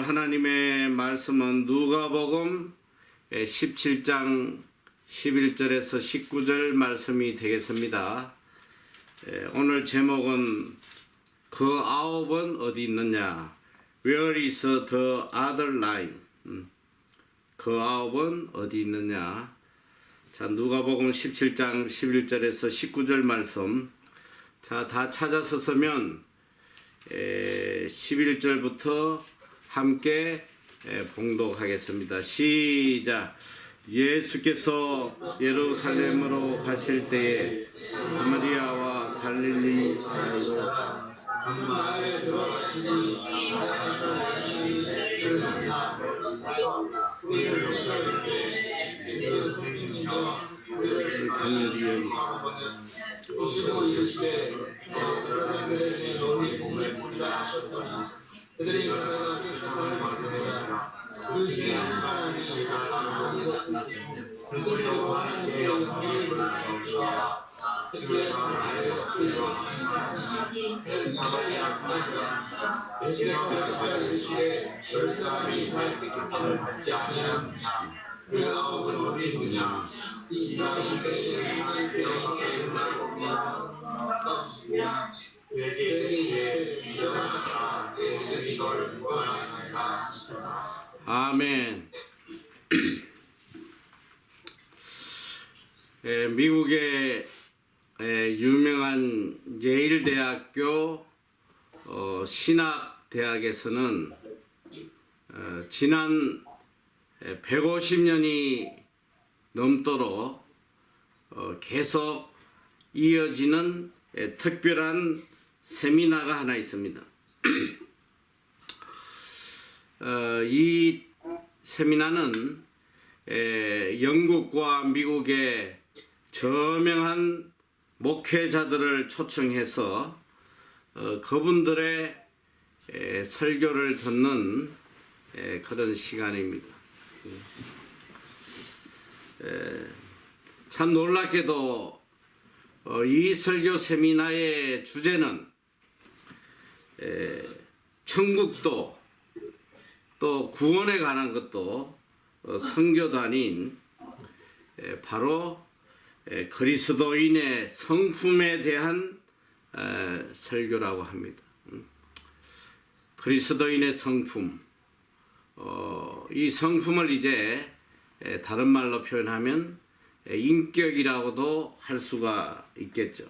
오늘 하나님의 말씀은 누가복음 17장 11절에서 19절 말씀이 되겠습니다. 오늘 제목은 그 아홉은 어디 있느냐? Where is the other nine? 그 아홉은 어디 있느냐? 자, 누가복음 17장 11절에서 19절 말씀. 자, 다 찾아서 서면 11절부터 함께 봉독하겠습니다. 시작. 예수께서 예루살렘으로 가실 때에 사마리아와 갈릴리 사이로 한 마을에 들어가시니 오시고 이르시되 사람들에게 너희 몸을 보리라 하셨더니 그들이 가다가 그 받으시라. 그 중에 한 사람이 그들로 하나님의 영광을 보라. 그들과 말하여 그리와 그 사마리아 사람들아 예수께서 가까이 이르시되 열 사람이 다 깨끗함을 받지 아니하느냐. 그 아홉은 어디 있느냐. 이가 이배에 하나님의 영광을 보라. 내게 일어나라. 내 믿음이 널 구하나이다. 아멘. 미국의 유명한 예일대학교 신학대학에서는 지난 150년이 넘도록 계속 이어지는 특별한 세미나가 하나 있습니다. 이 세미나는 영국과 미국의 저명한 목회자들을 초청해서 그분들의 설교를 듣는 그런 시간입니다. 참 놀랍게도 이 설교 세미나의 주제는 천국도 또 구원에 관한 것도 선교도 아닌 바로 그리스도인의 성품에 대한 설교라고 합니다. 그리스도인의 성품, 이 성품을 이제 다른 말로 표현하면 인격이라고도 할 수가 있겠죠.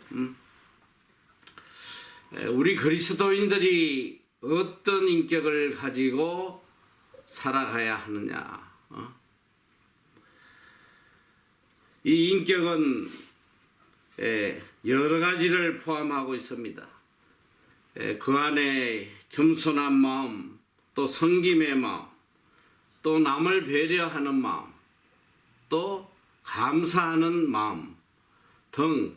우리 그리스도인들이 어떤 인격을 가지고 살아가야 하느냐. 이 인격은 여러 가지를 포함하고 있습니다. 그 안에 겸손한 마음, 또 섬김의 마음, 또 남을 배려하는 마음, 또 감사하는 마음 등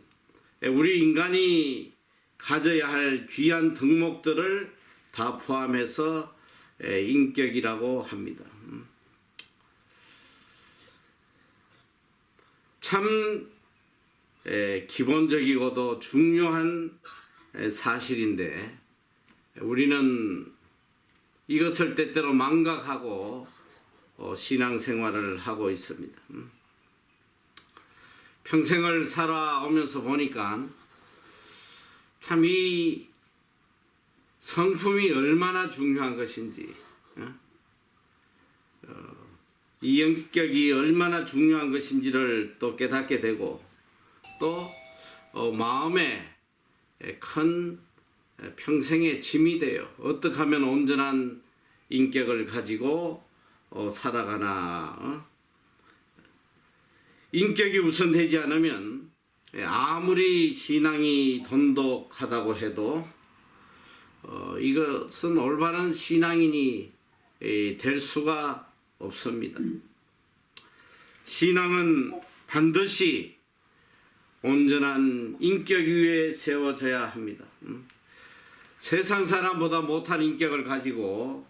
우리 인간이 가져야 할 귀한 덕목들을 다 포함해서 인격이라고 합니다. 참 기본적이고도 중요한 사실인데 우리는 이것을 때때로 망각하고 신앙생활을 하고 있습니다. 평생을 살아오면서 보니까 참 이 성품이 얼마나 중요한 것인지, 이 인격이 얼마나 중요한 것인지를 또 깨닫게 되고 또 마음에 큰 평생의 짐이 돼요. 어떻게 하면 온전한 인격을 가지고 살아가나. 인격이 우선되지 않으면 아무리 신앙이 돈독하다고 해도 이것은 올바른 신앙인이 될 수가 없습니다. 신앙은 반드시 온전한 인격 위에 세워져야 합니다. 세상 사람보다 못한 인격을 가지고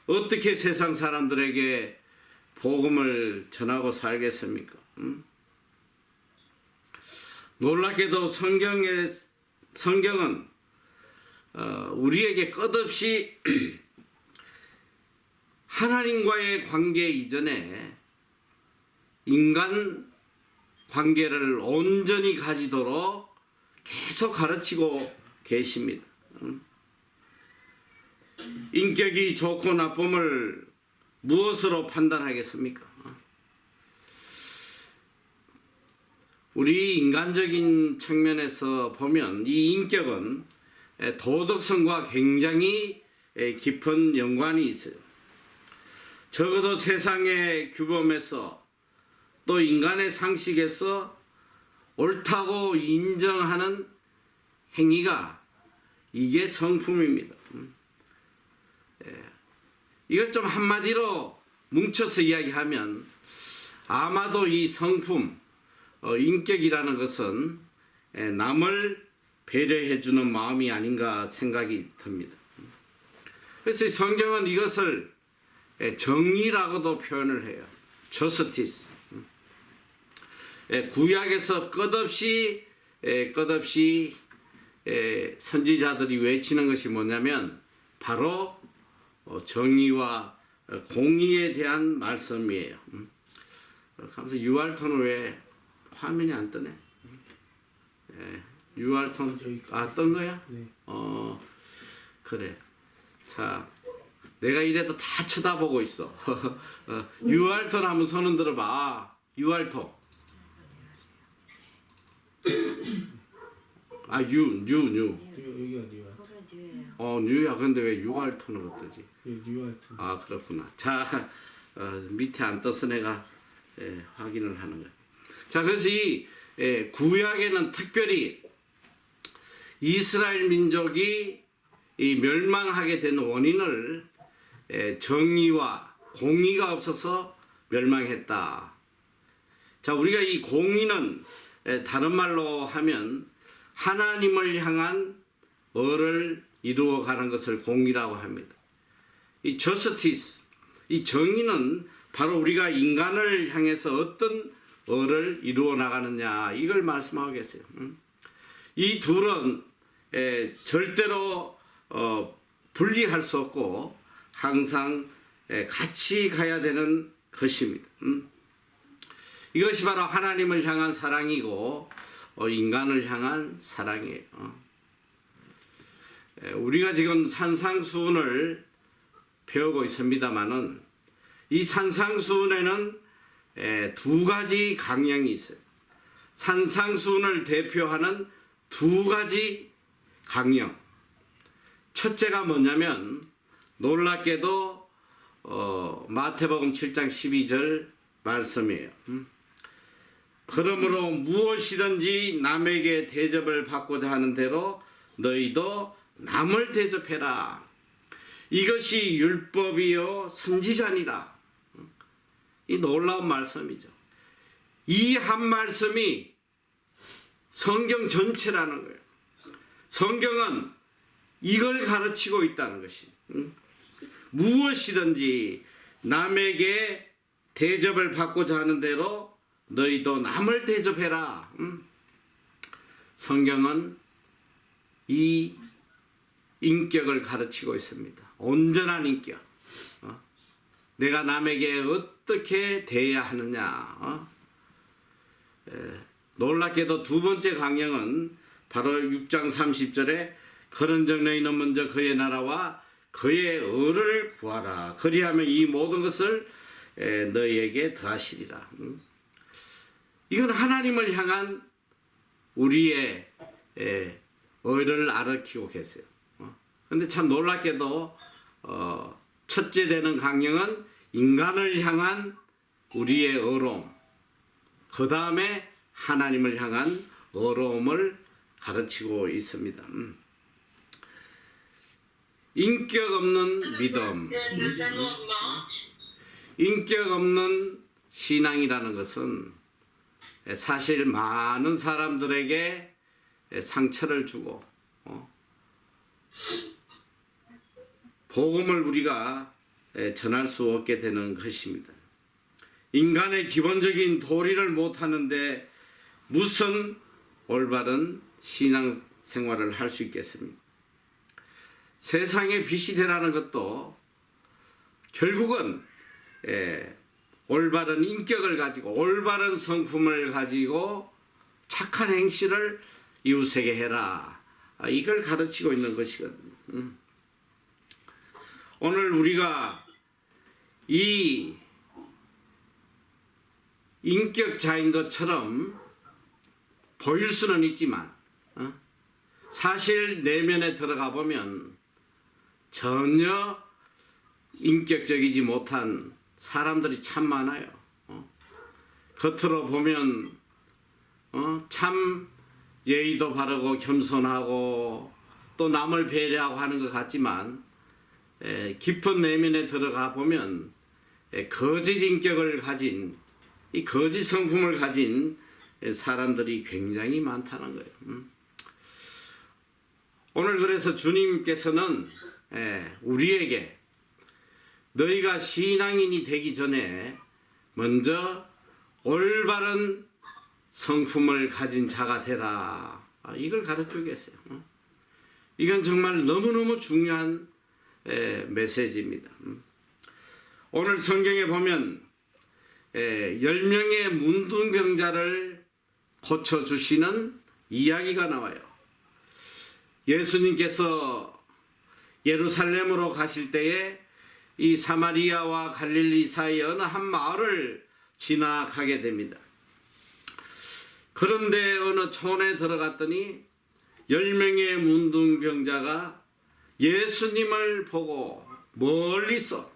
어떻게 세상 사람들에게 복음을 전하고 살겠습니까? 놀랍게도 성경은 우리에게 끝없이 하나님과의 관계 이전에 인간 관계를 온전히 가지도록 계속 가르치고 계십니다. 인격이 좋고 나쁨을 무엇으로 판단하겠습니까? 우리 인간적인 측면에서 보면 이 인격은 도덕성과 굉장히 깊은 연관이 있어요. 적어도 세상의 규범에서 또 인간의 상식에서 옳다고 인정하는 행위가 이게 성품입니다. 이걸 좀 한마디로 뭉쳐서 이야기하면 아마도 이 성품, 인격이라는 것은 남을 배려해주는 마음이 아닌가 생각이 듭니다. 그래서 성경은 이것을 정의라고도 표현을 해요. justice. 구약에서 끝없이 선지자들이 외치는 것이 뭐냐면 바로 정의와 공의에 대한 말씀이에요. 그래서 유알톤은 왜 화면이 안 뜨네? 유알톤 뜬 거야? 네. 그래. 자, 내가 이래도 다 쳐다보고 있어. 유알톤 한번 손 들어봐. 유알톤. 뉴. 여기가 뉴야. 뉴야. 근데 왜 유알톤으로 뜨지? 뉴알톤. 그렇구나. 자, 밑에 안 떠서 내가 확인을 하는 거야. 자, 그래서 이 구약에는 특별히 이스라엘 민족이 이 멸망하게 된 원인을 정의와 공의가 없어서 멸망했다. 자, 우리가 이 공의는 다른 말로 하면 하나님을 향한 의를 이루어가는 것을 공의라고 합니다. 이 justice, 이 정의는 바로 우리가 인간을 향해서 어떤 의를 이루어 나가느냐 이걸 말씀하고 계세요. 이 둘은 절대로 분리할 수 없고 항상 같이 가야 되는 것입니다. 이것이 바로 하나님을 향한 사랑이고 인간을 향한 사랑이에요. 우리가 지금 산상수훈을 배우고 있습니다마는 이 산상수훈에는 두 가지 강령이 있어요. 산상수훈을 대표하는 두 가지 강령. 첫째가 뭐냐면 놀랍게도 마태복음 7장 12절 말씀이에요. 그러므로 무엇이든지 남에게 대접을 받고자 하는 대로 너희도 남을 대접해라. 이것이 율법이요 선지자니라. 이 놀라운 말씀이죠. 이 한 말씀이 성경 전체라는 거예요. 성경은 이걸 가르치고 있다는 것이. 무엇이든지 남에게 대접을 받고자 하는 대로 너희도 남을 대접해라. 성경은 이 인격을 가르치고 있습니다. 온전한 인격. 내가 남에게 어떻게 대해야 하느냐. 놀랍게도 두 번째 강령은 바로 6장 30절에 그런즉 너희는 먼저 그의 나라와 그의 의를 구하라. 그리하면 이 모든 것을 너희에게 더하시리라. 이건 하나님을 향한 우리의 의를 가르치고 계세요. 그런데 참 놀랍게도 첫째 되는 강령은 인간을 향한 우리의 의로움, 그 다음에 하나님을 향한 의로움을 가르치고 있습니다. 인격 없는 믿음, 인격 없는 신앙이라는 것은 사실 많은 사람들에게 상처를 주고 복음을 우리가 전할 수 없게 되는 것입니다. 인간의 기본적인 도리를 못하는데 무슨 올바른 신앙생활을 할 수 있겠습니까? 세상에 빛이 되라는 것도 결국은 올바른 인격을 가지고 올바른 성품을 가지고 착한 행실을 이웃에게 해라. 이걸 가르치고 있는 것이거든요. 오늘 우리가 이 인격자인 것처럼 보일 수는 있지만 사실 내면에 들어가 보면 전혀 인격적이지 못한 사람들이 참 많아요. 겉으로 보면 참 예의도 바르고 겸손하고 또 남을 배려하고 하는 것 같지만 깊은 내면에 들어가 보면 거짓 인격을 가진 이 거짓 성품을 가진 사람들이 굉장히 많다는 거예요. 오늘 그래서 주님께서는 우리에게 너희가 신앙인이 되기 전에 먼저 올바른 성품을 가진 자가 되라. 이걸 가르치고 계세요. 이건 정말 너무너무 중요한 메시지입니다. 오늘 성경에 보면 10명의 문둥병자를 고쳐주시는 이야기가 나와요. 예수님께서 예루살렘으로 가실 때에 이 사마리아와 갈릴리 사이 어느 한 마을을 지나가게 됩니다. 그런데 어느 촌에 들어갔더니 10명의 문둥병자가 예수님을 보고 멀리서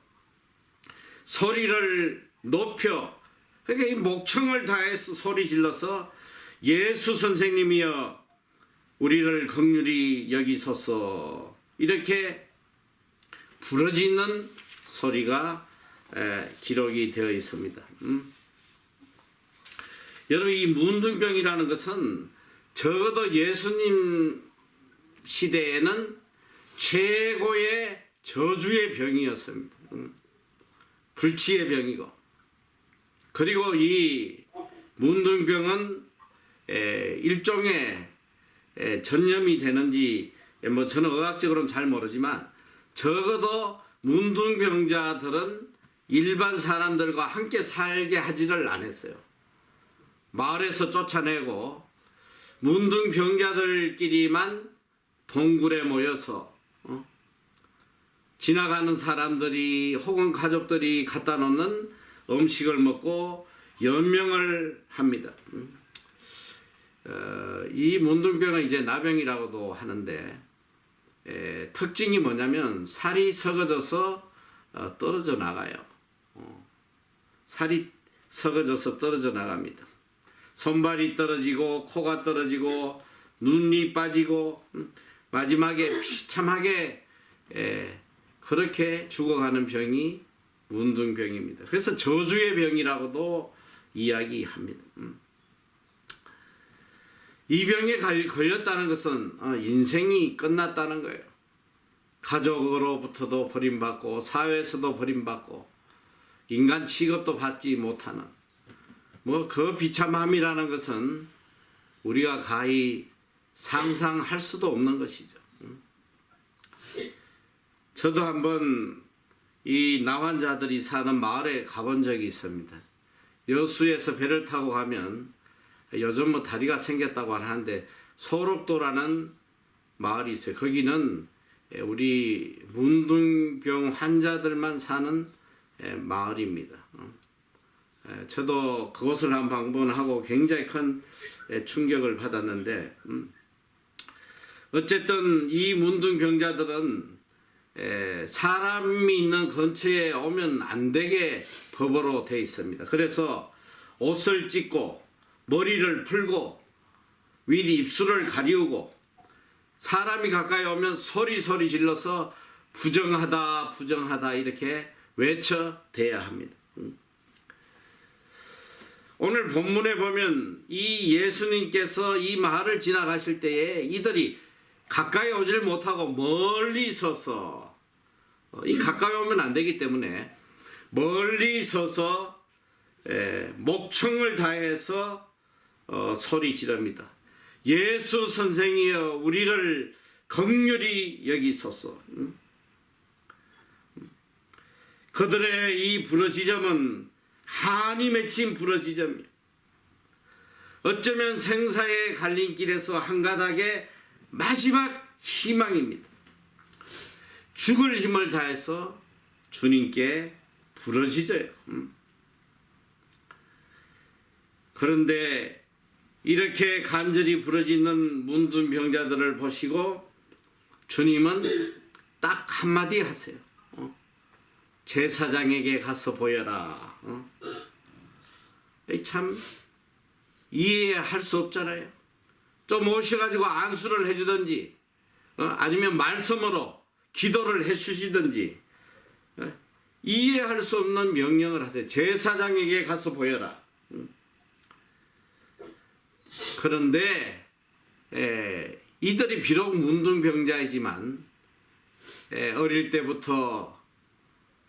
소리를 높여, 그러니까 이 목청을 다해서 소리 질러서 예수 선생님이여 우리를 긍휼히 여기소서, 이렇게 부르짖는 소리가 기록이 되어 있습니다. 여러분, 이 문둥병이라는 것은 적어도 예수님 시대에는 최고의 저주의 병이었습니다. 불치의 병이고, 그리고 이 문둥병은 일종의 전염이 되는지 뭐 저는 의학적으로는 잘 모르지만 적어도 문둥병자들은 일반 사람들과 함께 살게 하지를 않았어요. 마을에서 쫓아내고 문둥병자들끼리만 동굴에 모여서 지나가는 사람들이 혹은 가족들이 갖다 놓는 음식을 먹고 연명을 합니다. 이 문둥병은 이제 나병이라고도 하는데 특징이 뭐냐면 살이 썩어져서 떨어져 나가요. 살이 썩어져서 떨어져 나갑니다. 손발이 떨어지고 코가 떨어지고 눈이 빠지고 마지막에 비참하게 그렇게 죽어가는 병이 문둥병입니다. 그래서 저주의 병이라고도 이야기합니다. 이 병에 걸렸다는 것은 인생이 끝났다는 거예요. 가족으로부터도 버림받고 사회에서도 버림받고 인간 취급도 받지 못하는 그 비참함이라는 것은 우리가 가히 상상할 수도 없는 것이죠. 저도 한번 이 나환자들이 사는 마을에 가본 적이 있습니다. 여수에서 배를 타고 가면 요즘 뭐 다리가 생겼다고 하는데 소록도라는 마을이 있어요. 거기는 우리 문둥병 환자들만 사는 마을입니다. 저도 그곳을 한 방문하고 굉장히 큰 충격을 받았는데 어쨌든 이 문둥병자들은 사람이 있는 근처에 오면 안 되게 법으로 되어 있습니다. 그래서 옷을 찢고 머리를 풀고 윗 입술을 가리우고 사람이 가까이 오면 소리 질러서 부정하다 부정하다 이렇게 외쳐대야 합니다. 오늘 본문에 보면 이 예수님께서 이 마을을 지나가실 때에 이들이 가까이 오질 못하고 멀리 서서 이 가까이 오면 안 되기 때문에 멀리 서서 목청을 다해서 소리 지릅니다. 예수 선생이여 우리를 긍휼히 여기소서. 그들의 이 부르짖음은 한이 맺힌 부르짖음이에요. 어쩌면 생사의 갈림길에서 한 가닥의 마지막 희망입니다. 죽을 힘을 다해서 주님께 부르짖어요. 그런데 이렇게 간절히 부르짖는 문둥병자들을 보시고 주님은 딱 한마디 하세요. 제사장에게 가서 보여라. 참 이해할 수 없잖아요. 좀 오셔가지고 안수를 해주든지 아니면 말씀으로 기도를 해주시든지 이해할 수 없는 명령을 하세요. 제사장에게 가서 보여라. 그런데 이들이 비록 문둥병자이지만 어릴 때부터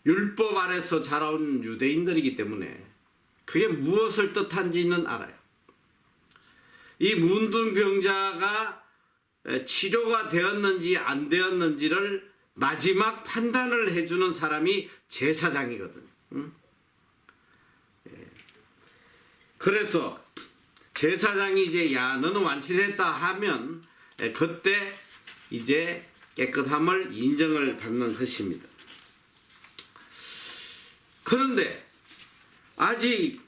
율법 아래서 자라온 유대인들이기 때문에 그게 무엇을 뜻한지는 알아요. 이 문둥병자가 치료가 되었는지 안 되었는지를 마지막 판단을 해주는 사람이 제사장이거든요. 그래서 제사장이 이제 야 너는 완치됐다 하면 그때 이제 깨끗함을 인정을 받는 것입니다. 그런데 아직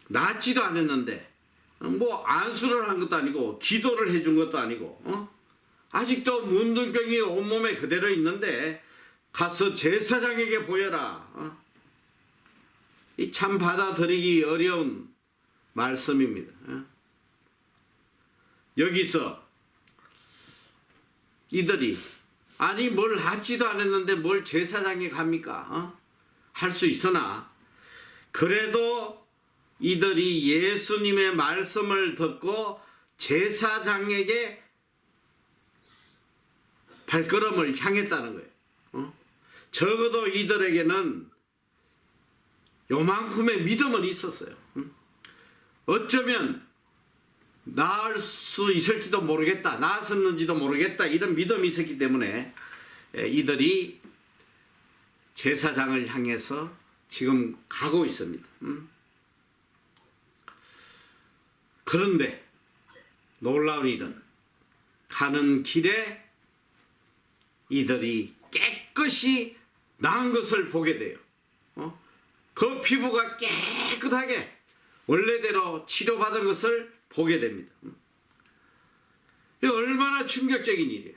낫지도 않았는데 뭐 안수를 한 것도 아니고 기도를 해준 것도 아니고 아직도 문둥병이 온몸에 그대로 있는데 가서 제사장에게 보여라. 이 참 받아들이기 어려운 말씀입니다. 여기서 이들이 아니 뭘 하지도 않았는데 뭘 제사장에 갑니까? 할 수 있으나 그래도 이들이 예수님의 말씀을 듣고 제사장에게 발걸음을 향했다는 거예요. 적어도 이들에게는 요만큼의 믿음은 있었어요. 어쩌면 나을 수 있을지도 모르겠다, 나았었는지도 모르겠다 이런 믿음이 있었기 때문에 이들이 제사장을 향해서 지금 가고 있습니다. 그런데 놀라운 일은 가는 길에 이들이 깨끗이 나은 것을 보게 돼요. 그 피부가 깨끗하게 원래대로 치료받은 것을 보게 됩니다. 이게 얼마나 충격적인 일이에요.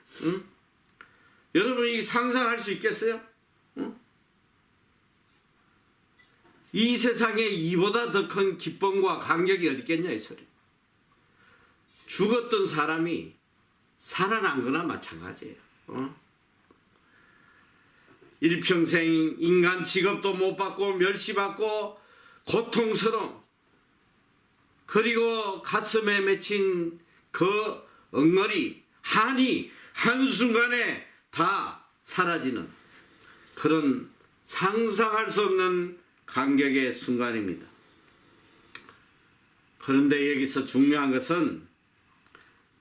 여러분이 상상할 수 있겠어요? 이 세상에 이보다 더 큰 기쁨과 감격이 어디 있겠냐 이 소리. 죽었던 사람이 살아난 거나 마찬가지예요. 일평생 인간 직업도 못 받고 멸시받고 고통스러움 그리고 가슴에 맺힌 그 엉거리 한이 한순간에 다 사라지는 그런 상상할 수 없는 감격의 순간입니다. 그런데 여기서 중요한 것은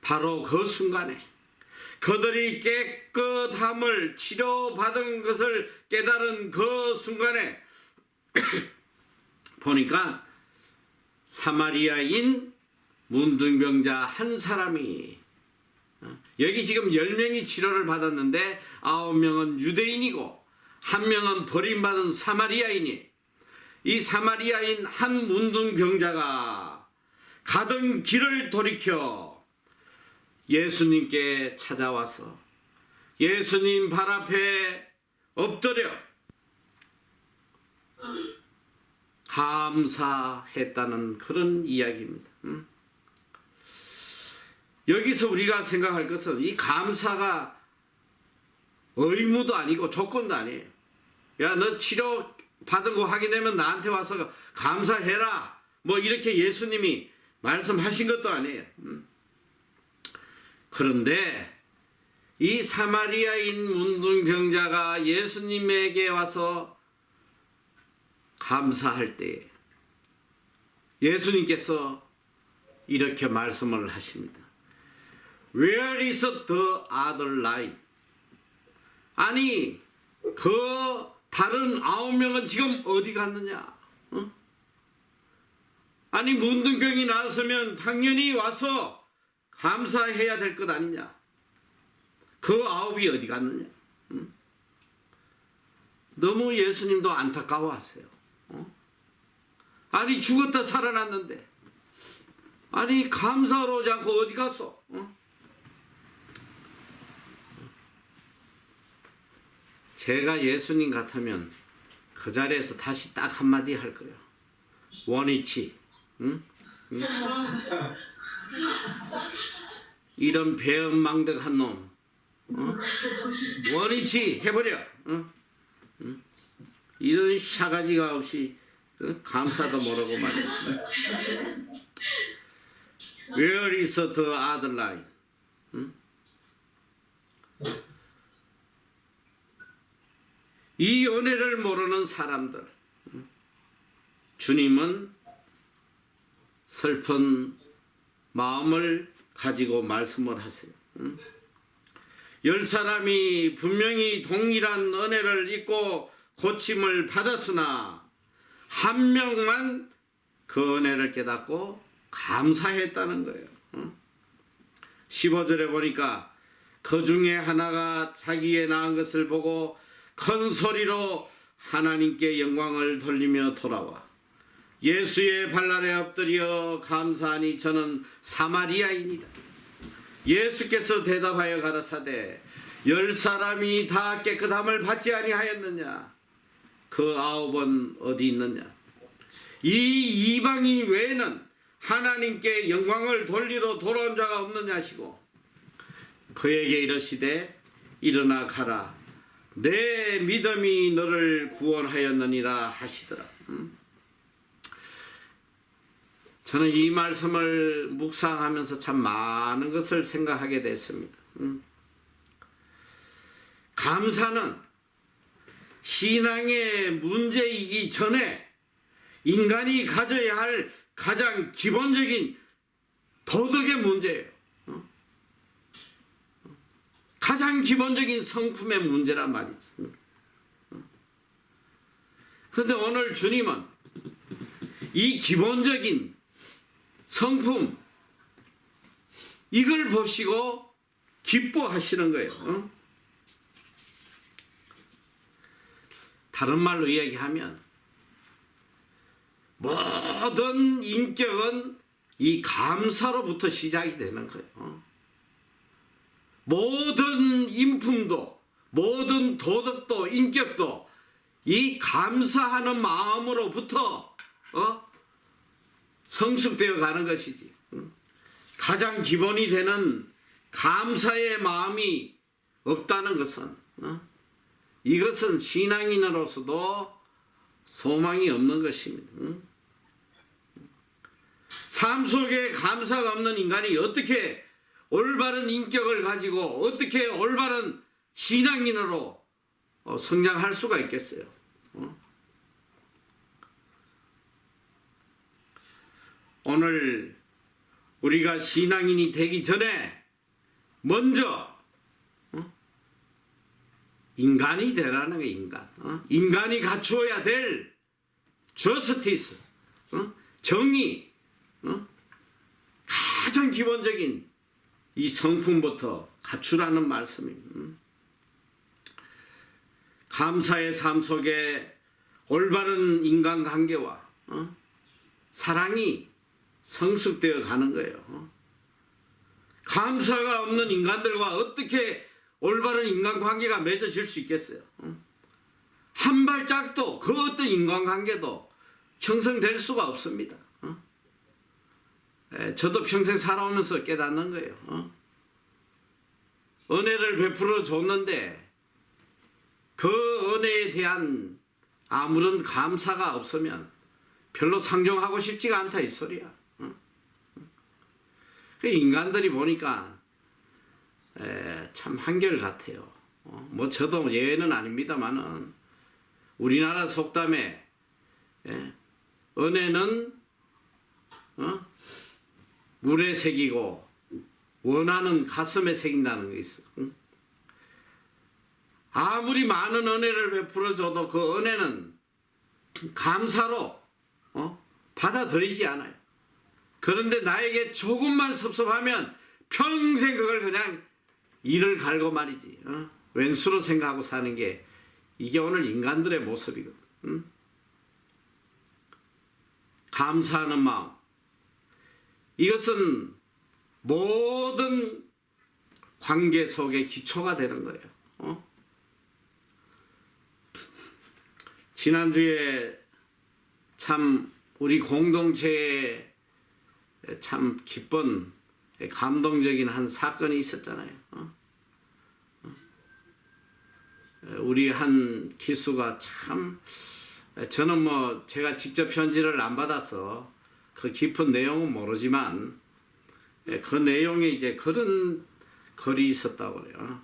바로 그 순간에 그들이 깨끗함을 치료받은 것을 깨달은 그 순간에 보니까 사마리아인 문둥병자 한 사람이 여기 지금 10명이 치료를 받았는데 9명은 유대인이고 1명은 버림받은 사마리아인이 이 사마리아인 한 문둥병자가 가던 길을 돌이켜 예수님께 찾아와서 예수님 발 앞에 엎드려 감사했다는 그런 이야기입니다. 여기서 우리가 생각할 것은 이 감사가 의무도 아니고 조건도 아니에요. 야, 너 치료 받은 거 확인되면 나한테 와서 감사해라. 뭐 이렇게 예수님이 말씀하신 것도 아니에요. 그런데 이 사마리아인 문둥병자가 예수님에게 와서 감사할 때 예수님께서 이렇게 말씀을 하십니다. Where is the other line? 아니 그 다른 9명은 지금 어디 갔느냐? 어? 아니 문둥병이 나서면 당연히 와서 감사해야 될 것 아니냐? 그 9이 어디 갔느냐? 너무 예수님도 안타까워하세요. 아니 죽었다 살아났는데 아니 감사하러 오지 않고 어디 갔어? 제가 예수님 같으면 그 자리에서 다시 딱 한마디 할 거예요. 원위치. 응? 응? 이런 배은망덕한 놈. 원위치 해버려. 이런 샤가지가 없이 감사도 모르고 말이야. Where is the other line? 이 은혜를 모르는 사람들, 주님은 슬픈 마음을 가지고 말씀을 하세요. 10사람이 분명히 동일한 은혜를 입고 고침을 받았으나 한 명만 그 은혜를 깨닫고 감사했다는 거예요. 15절에 보니까 그 중에 하나가 자기의 낳은 것을 보고 큰 소리로 하나님께 영광을 돌리며 돌아와 예수의 발날에 엎드려 감사하니 저는 사마리아인이다. 예수께서 대답하여 가라사대 10사람이 다 깨끗함을 받지 아니하였느냐? 그 9은 어디 있느냐? 이 이방인 외에는 하나님께 영광을 돌리러 돌아온 자가 없느냐 하시고 그에게 이르시되 일어나 가라 내 믿음이 너를 구원하였느니라 하시더라. 저는 이 말씀을 묵상하면서 참 많은 것을 생각하게 됐습니다. 감사는 신앙의 문제이기 전에 인간이 가져야 할 가장 기본적인 도덕의 문제예요. 가장 기본적인 성품의 문제란 말이지. 그런데 오늘 주님은 이 기본적인 성품 이걸 보시고 기뻐하시는 거예요. 다른 말로 이야기하면 모든 인격은 이 감사로부터 시작이 되는 거예요. 모든 인품도 모든 도덕도 인격도 이 감사하는 마음으로부터 성숙되어 가는 것이지. 가장 기본이 되는 감사의 마음이 없다는 것은 이것은 신앙인으로서도 소망이 없는 것입니다. 삶 속에 감사가 없는 인간이 어떻게 올바른 인격을 가지고 어떻게 올바른 신앙인으로 성장할 수가 있겠어요? 오늘 우리가 신앙인이 되기 전에 먼저 인간이 되라는 거예요. 인간이 갖추어야 될 justice, 정의, 가장 기본적인 이 성품부터 갖추라는 말씀입니다. 감사의 삶 속에 올바른 인간관계와 사랑이 성숙되어 가는 거예요. 감사가 없는 인간들과 어떻게 올바른 인간관계가 맺어질 수 있겠어요? 한 발짝도 그 어떤 인간관계도 형성될 수가 없습니다. 저도 평생 살아오면서 깨닫는 거예요. 은혜를 베풀어 줬는데 그 은혜에 대한 아무런 감사가 없으면 별로 상종하고 싶지가 않다 이 소리야. 인간들이 보니까 참 한결같아요. 뭐 저도 예외는 아닙니다만은 우리나라 속담에 은혜는 물에 새기고 원하는 가슴에 새긴다는 게 있어. 아무리 많은 은혜를 베풀어줘도 그 은혜는 감사로 받아들이지 않아요. 그런데 나에게 조금만 섭섭하면 평생 그걸 그냥 이를 갈고 말이지. 왼수로 생각하고 사는 게 이게 오늘 인간들의 모습이거든. 감사하는 마음. 이것은 모든 관계 속의 기초가 되는 거예요. 지난주에 참 우리 공동체에 참 기쁜 감동적인 한 사건이 있었잖아요. 우리 한 기수가 참, 저는 뭐 제가 직접 편지를 안 받아서 그 깊은 내용은 모르지만 그 내용에 이제 그런 글이 있었다고 그래요.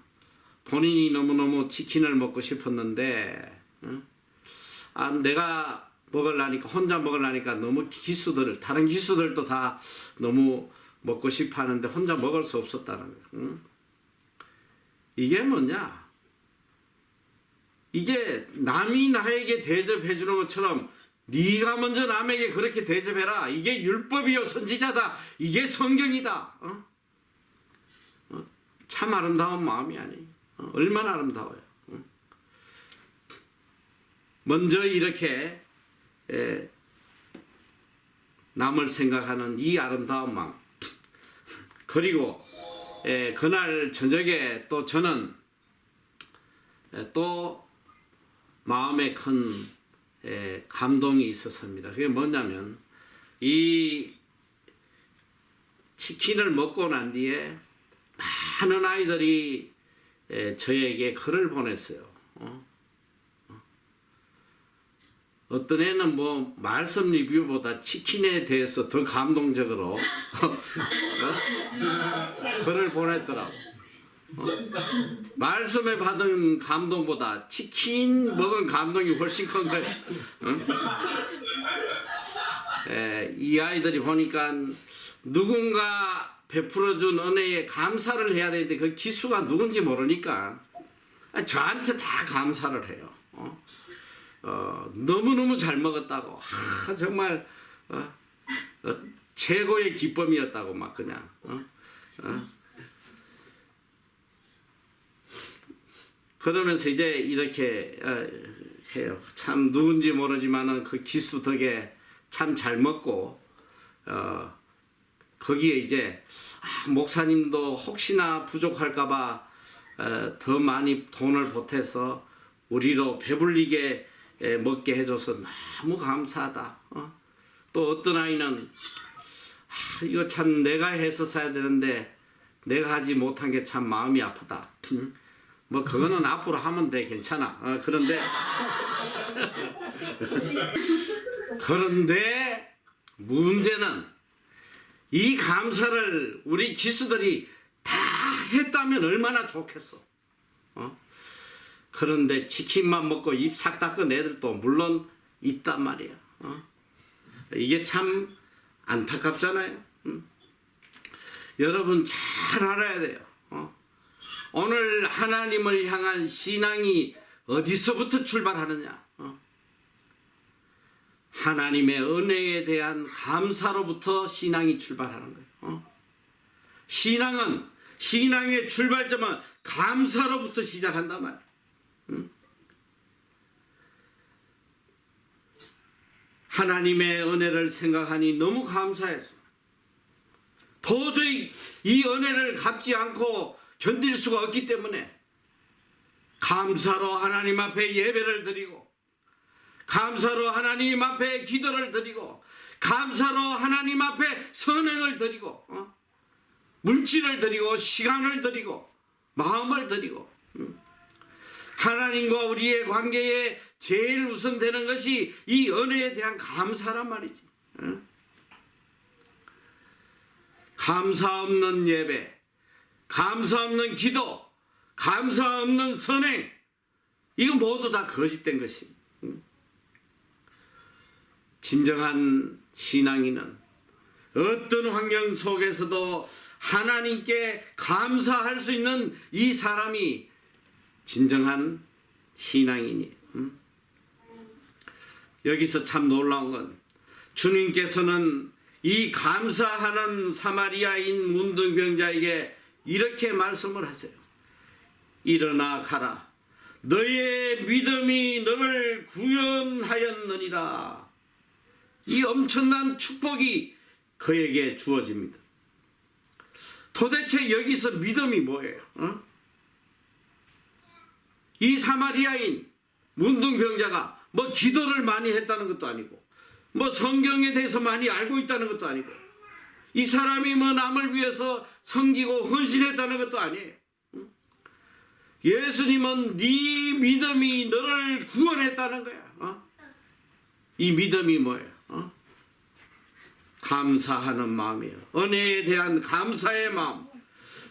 본인이 너무너무 치킨을 먹고 싶었는데 내가 먹으려니까, 혼자 먹으려니까 너무 다른 기수들도 다 너무 먹고 싶어 하는데 혼자 먹을 수 없었다는 거예요. 이게 뭐냐? 이게 남이 나에게 대접해 주는 것처럼 네가 먼저 남에게 그렇게 대접해라. 이게 율법이요 선지자다. 이게 성경이다. 참 아름다운 마음이 아니에요. 얼마나 아름다워요. 먼저 이렇게 남을 생각하는 이 아름다운 마음. 그리고 그날 저녁에 또 저는 또 마음에 큰 감동이 있었습니다. 그게 뭐냐면 이 치킨을 먹고 난 뒤에 많은 아이들이 저에게 글을 보냈어요. 어떤 애는 뭐 말씀 리뷰보다 치킨에 대해서 더 감동적으로 글을 보냈더라고. 말씀에 받은 감동보다 치킨 먹은 감동이 훨씬 큰 거예요. 이 아이들이 보니까 누군가 베풀어준 은혜에 감사를 해야 되는데 그 기수가 누군지 모르니까 저한테 다 감사를 해요. 너무너무 잘 먹었다고. 정말 최고의 기쁨이었다고 막 그냥. 그러면서 이제 이렇게 해요. 참 누군지 모르지만은 그 기수 덕에 참 잘 먹고 거기에 이제 목사님도 혹시나 부족할까봐 더 많이 돈을 보태서 우리로 배불리게 먹게 해줘서 너무 감사하다. 또 어떤 아이는 이거 참 내가 했었어야 되는데 내가 하지 못한 게 참 마음이 아프다. 뭐 그거는 앞으로 하면 돼, 괜찮아. 그런데 문제는 이 감사를 우리 기수들이 다 했다면 얼마나 좋겠어. 그런데 치킨만 먹고 입 싹 닦은 애들도 물론 있단 말이야. 이게 참 안타깝잖아요. 여러분 잘 알아야 돼요. 오늘 하나님을 향한 신앙이 어디서부터 출발하느냐? 하나님의 은혜에 대한 감사로부터 신앙이 출발하는 거예요. 신앙의 출발점은 감사로부터 시작한단 말이에요. 하나님의 은혜를 생각하니 너무 감사해서 도저히 이 은혜를 갚지 않고 견딜 수가 없기 때문에 감사로 하나님 앞에 예배를 드리고, 감사로 하나님 앞에 기도를 드리고, 감사로 하나님 앞에 선행을 드리고, 물질을 드리고, 시간을 드리고, 마음을 드리고, 하나님과 우리의 관계에 제일 우선되는 것이 이 은혜에 대한 감사란 말이지. 감사 없는 예배, 감사 없는 기도, 감사 없는 선행, 이건 모두 다 거짓된 것입니다. 진정한 신앙인은 어떤 환경 속에서도 하나님께 감사할 수 있는 이 사람이 진정한 신앙이니. 여기서 참 놀라운 건 주님께서는 이 감사하는 사마리아인 문둥병자에게 이렇게 말씀을 하세요. 일어나 가라. 너의 믿음이 너를 구원하였느니라. 이 엄청난 축복이 그에게 주어집니다. 도대체 여기서 믿음이 뭐예요? 이 사마리아인 문둥병자가 뭐 기도를 많이 했다는 것도 아니고 뭐 성경에 대해서 많이 알고 있다는 것도 아니고 이 사람이 뭐 남을 위해서 섬기고 헌신했다는 것도 아니에요. 예수님은 네 믿음이 너를 구원했다는 거야. 이 믿음이 뭐예요? 감사하는 마음이에요. 은혜에 대한 감사의 마음.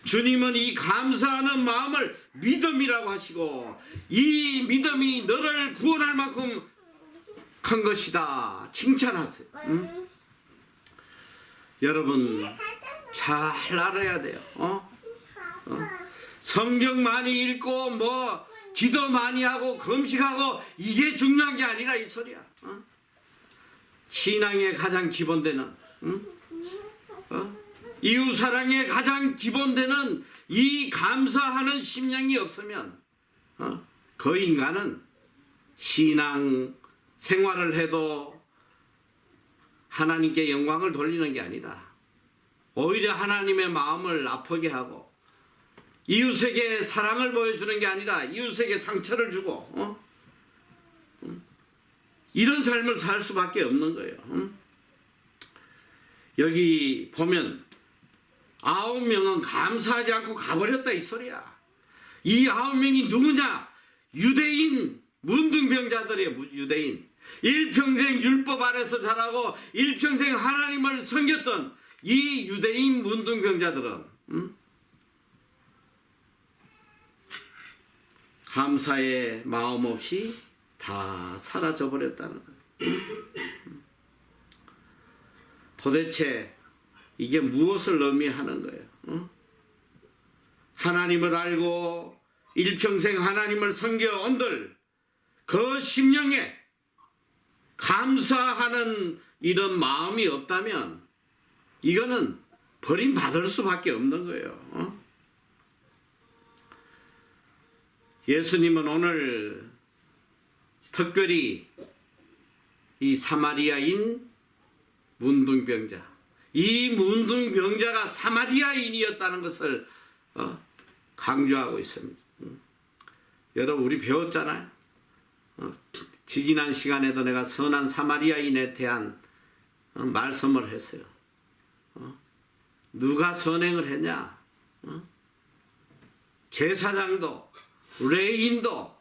주님은 이 감사하는 마음을 믿음이라고 하시고 이 믿음이 너를 구원할 만큼 큰 것이다 칭찬하세요. 여러분 잘 알아야 돼요. 성경 많이 읽고 뭐 기도 많이 하고 금식하고 이게 중요한 게 아니라 이 소리야. 신앙의 가장 기본되는 이웃사랑의 가장 기본되는 이 감사하는 심령이 없으면 그 인간은 신앙 생활을 해도 하나님께 영광을 돌리는 게 아니라 오히려 하나님의 마음을 아프게 하고 이웃에게 사랑을 보여주는 게 아니라 이웃에게 상처를 주고 이런 삶을 살 수밖에 없는 거예요. 여기 보면 9명은 감사하지 않고 가버렸다 이 소리야. 이 9명이 누구냐? 유대인 문둥병자들이에요. 유대인. 일평생 율법 아래서 자라고 일평생 하나님을 섬겼던 이 유대인 문둥병자들은 감사의 마음 없이 다 사라져 버렸다는 거예요. 도대체 이게 무엇을 의미하는 거예요? 하나님을 알고 일평생 하나님을 섬겨온들 그 심령에 감사하는 이런 마음이 없다면 이거는 버림받을 수밖에 없는 거예요. 예수님은 오늘 특별히 이 사마리아인 문둥병자, 이 문둥병자가 사마리아인이었다는 것을 강조하고 있습니다. 여러분 우리 배웠잖아요. 지지난 시간에도 내가 선한 사마리아인에 대한 말씀을 했어요. 누가 선행을 했냐? 제사장도 레인도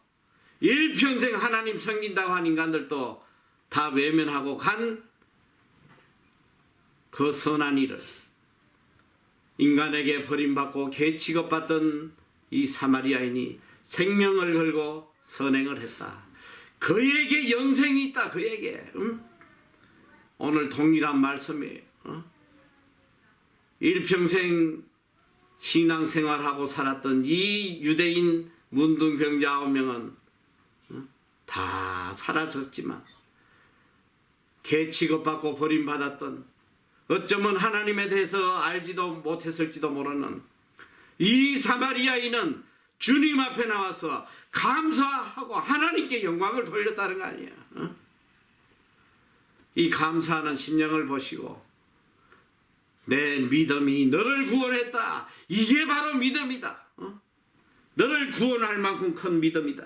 일평생 하나님 섬긴다고 한 인간들도 다 외면하고 간 그 선한 일을 인간에게 버림받고 개 취급받던 이 사마리아인이 생명을 걸고 선행을 했다. 그에게 영생이 있다. 그에게. 오늘 동일한 말씀이에요. 일평생 신앙생활하고 살았던 이 유대인 문둥병자 9명은 다 사라졌지만 개 취급받고 버림받았던 어쩌면 하나님에 대해서 알지도 못했을지도 모르는 이 사마리아인은 주님 앞에 나와서 감사하고 하나님께 영광을 돌렸다는 거 아니에요. 이 감사하는 심령을 보시고 내 믿음이 너를 구원했다. 이게 바로 믿음이다. 너를 구원할 만큼 큰 믿음이다.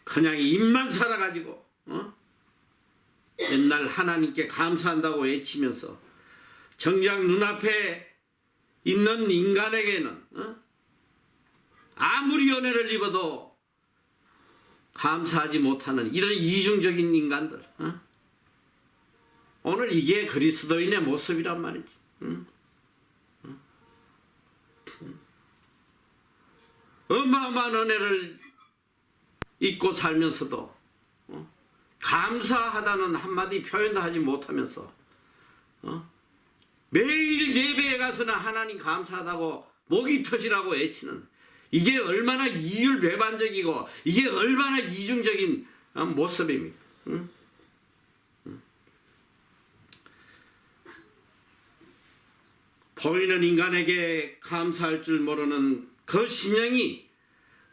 그냥 입만 살아가지고 옛날 하나님께 감사한다고 외치면서 정작 눈앞에 있는 인간에게는 아무리 은혜를 입어도 감사하지 못하는 이런 이중적인 인간들. 오늘 이게 그리스도인의 모습이란 말이지. 어마어마한 은혜를 잊고 살면서도 감사하다는 한마디 표현도 하지 못하면서 매일 예배에 가서는 하나님 감사하다고 목이 터지라고 외치는 이게 얼마나 이율배반적이고 이게 얼마나 이중적인 모습입니까? 응? 보이는 인간에게 감사할 줄 모르는 그 심령이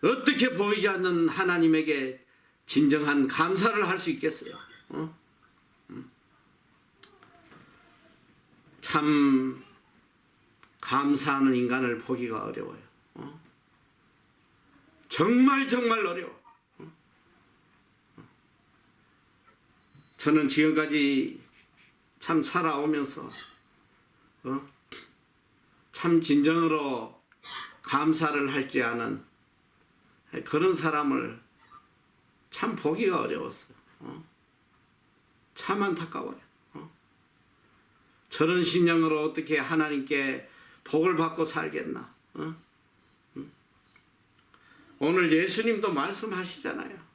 어떻게 보이지 않는 하나님에게 진정한 감사를 할 수 있겠어요? 참 감사하는 인간을 보기가 어려워요. 정말 어려워. 저는 지금까지 참 살아오면서 참 진정으로 감사를 할지 않은 그런 사람을 참 보기가 어려웠어요. 참 안타까워요. 저런 심령으로 어떻게 하나님께 복을 받고 살겠나? 오늘 예수님도 말씀하시잖아요.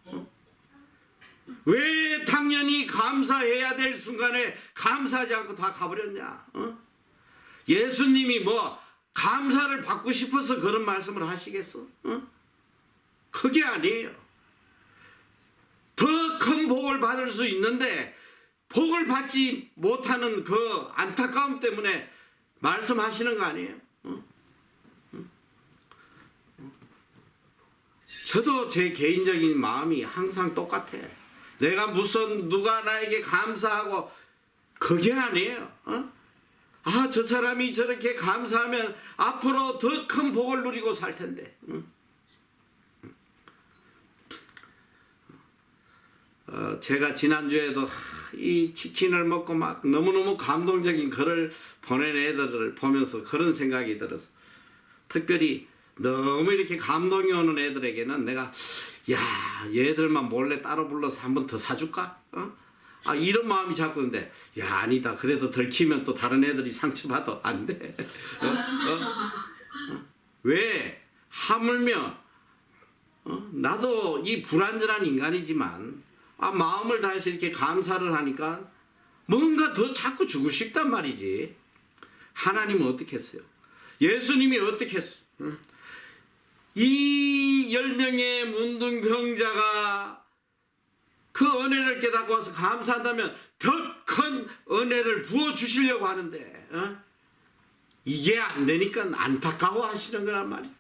왜 당연히 감사해야 될 순간에 감사하지 않고 다 가버렸냐? 예수님이 뭐 감사를 받고 싶어서 그런 말씀을 하시겠어? 그게 아니에요. 더 큰 복을 받을 수 있는데 복을 받지 못하는 그 안타까움 때문에 말씀하시는 거 아니에요? 저도 제 개인적인 마음이 항상 똑같아. 내가 무슨 누가 나에게 감사하고 그게 아니에요. 아, 저 사람이 저렇게 감사하면 앞으로 더 큰 복을 누리고 살 텐데. 제가 지난주에도 이 치킨을 먹고 막 너무너무 감동적인 글을 보낸 애들을 보면서 그런 생각이 들어서 특별히 너무 이렇게 감동이 오는 애들에게는 내가 야, 얘들만 몰래 따로 불러서 한 번 더 사줄까? 아, 이런 마음이 자꾸 드는데 야, 아니다. 그래도 들키면 또 다른 애들이 상처받아. 안 돼. 왜? 하물며 나도 이 불완전한 인간이지만 마음을 다해서 이렇게 감사를 하니까 뭔가 더 자꾸 주고 싶단 말이지. 하나님은 어떻게 했어요? 예수님이 어떻게 했어요? 이 10명의 문둥병자가 그 은혜를 깨닫고 와서 감사한다면 더 큰 은혜를 부어주시려고 하는데 이게 안 되니까 안타까워 하시는 거란 말이에요.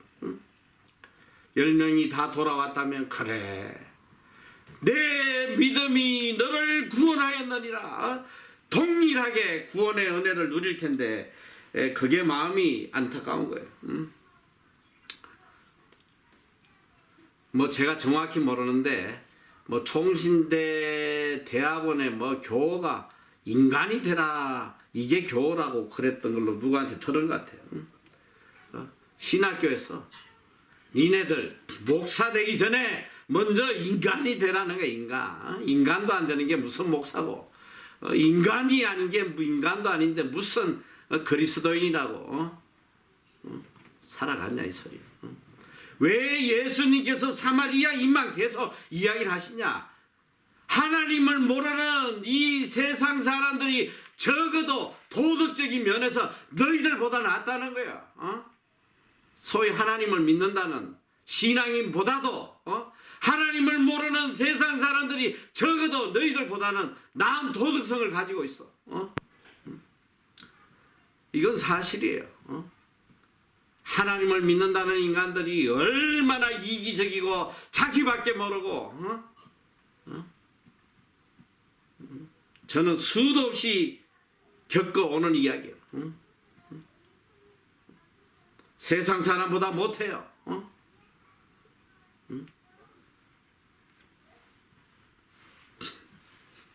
10명이 다 돌아왔다면 그래 내 믿음이 너를 구원하였느니라 동일하게 구원의 은혜를 누릴 텐데 그게 마음이 안타까운 거예요. 뭐 제가 정확히 모르는데 뭐 총신대 대학원의 뭐 교우가 인간이 되라 이게 교우라고 그랬던 걸로 누구한테 들은 것 같아요. 신학교에서 니네들 목사 되기 전에 먼저 인간이 되라는 거야. 인간도 안 되는 게 무슨 목사고 인간이 아닌 게 인간도 아닌데 무슨 그리스도인이라고 살아갔냐 이 소리. 왜 예수님께서 사마리아 인만 계속 이야기를 하시냐? 하나님을 모르는 이 세상 사람들이 적어도 도덕적인 면에서 너희들보다 낫다는 거야. 소위 하나님을 믿는다는 신앙인보다도 하나님을 모르는 세상 사람들이 적어도 너희들보다는 나은 도덕성을 가지고 있어. 이건 사실이에요. 하나님을 믿는다는 인간들이 얼마나 이기적이고 자기밖에 모르고 저는 수도 없이 겪어오는 이야기예요. 세상 사람보다 못해요.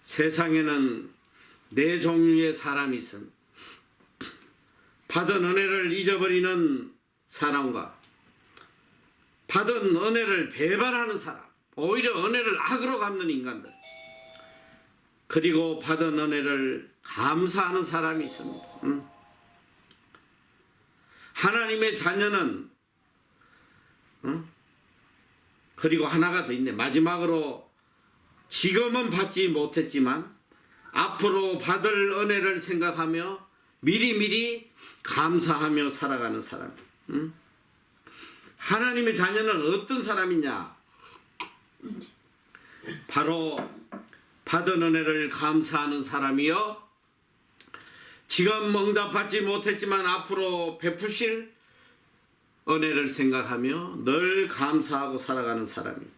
세상에는 네 종류의 사람이 있습니다. 받은 은혜를 잊어버리는 사람과 받은 은혜를 배반하는 사람, 오히려 은혜를 악으로 갚는 인간들, 그리고 받은 은혜를 감사하는 사람이 있습니다. 하나님의 자녀는 그리고 하나가 더 있네. 마지막으로 지금은 받지 못했지만 앞으로 받을 은혜를 생각하며 미리미리 감사하며 살아가는 사람. 하나님의 자녀는 어떤 사람이냐? 바로 받은 은혜를 감사하는 사람이요, 지금 응답받지 못했지만 앞으로 베푸실 은혜를 생각하며 늘 감사하고 살아가는 사람입니다.